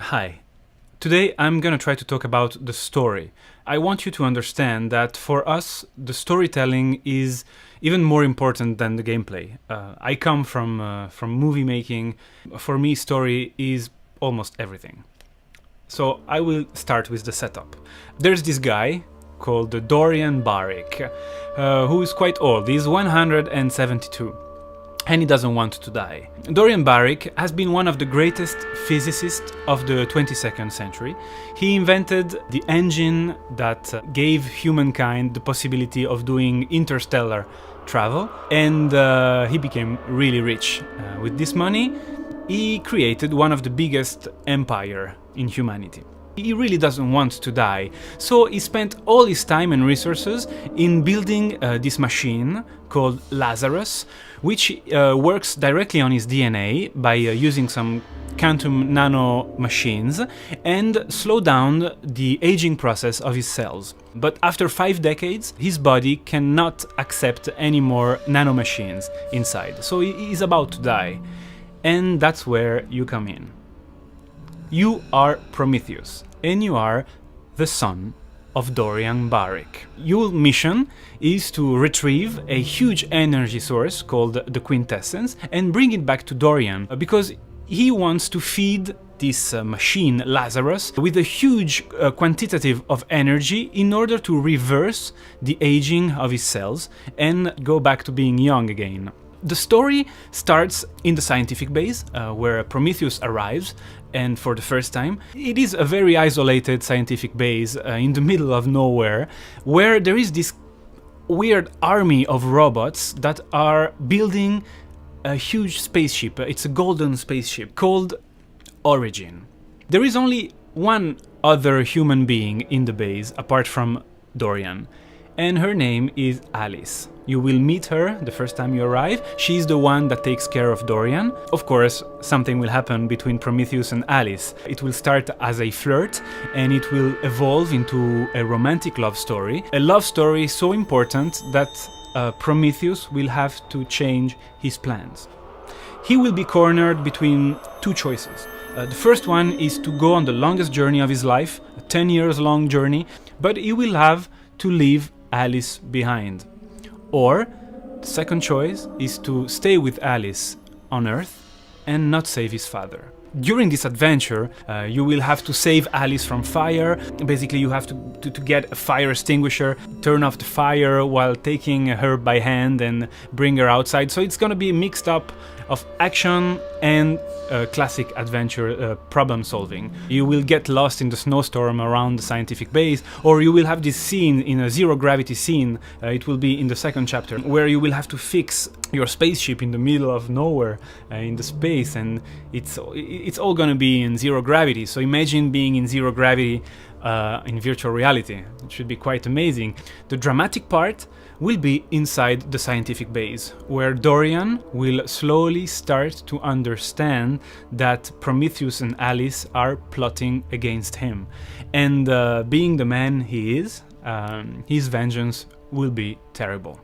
Hi. Today I'm gonna try to talk about the story. I want you to understand that for us, the storytelling is even more important than the gameplay. I come from movie making. For me, story is almost everything. So I will start with the setup. There's this guy called Dorian Barrick, who is quite old. He's 172. And he doesn't want to die. Dorian Barrick has been one of the greatest physicists of the 22nd century. He invented the engine that gave humankind the possibility of doing interstellar travel, and he became really rich. With this money, he created one of the biggest empires in humanity. He really doesn't want to die, so he spent all his time and resources in building this machine called Lazarus, which works directly on his DNA by using some quantum nano machines and slow down the aging process of his cells. But after 5 decades, his body cannot accept any more nanomachines inside, so he is about to die. And that's where you come in. You are Prometheus, and you are the son of Dorian Barrick. Your mission is to retrieve a huge energy source called the Quintessence and bring it back to Dorian, because he wants to feed this machine, Lazarus, with a huge quantitative of energy in order to reverse the aging of his cells and go back to being young again. The story starts in the scientific base, where Prometheus arrives, and for the first time. It is a very isolated scientific base in the middle of nowhere, where there is this weird army of robots that are building a huge spaceship. It's a golden spaceship called Origin. There is only one other human being in the base apart from Dorian, and her name is Alice. You will meet her the first time you arrive. She's the one that takes care of Dorian. Of course, something will happen between Prometheus and Alice. It will start as a flirt, and it will evolve into a romantic love story. A love story so important that Prometheus will have to change his plans. He will be cornered between two choices. The first one is to go on the longest journey of his life, a 10 years long journey, but he will have to leave Alice behind. Or the second choice is to stay with Alice on Earth and not save his father. During this adventure, you will have to save Alice from fire. Basically, you have to get a fire extinguisher, turn off the fire while taking her by hand and bring her outside. So it's gonna be mixed up of action and classic adventure problem solving. You will get lost in the snowstorm around the scientific base, or you will have this scene in a zero gravity scene. It will be in the second chapter, where you will have to fix your spaceship in the middle of nowhere in the space, and it's all gonna be in zero gravity. So imagine being in zero gravity in virtual reality. It should be quite amazing. The dramatic part will be inside the scientific base, where Dorian will slowly start to understand that Prometheus and Alice are plotting against him. And being the man he is, his vengeance will be terrible.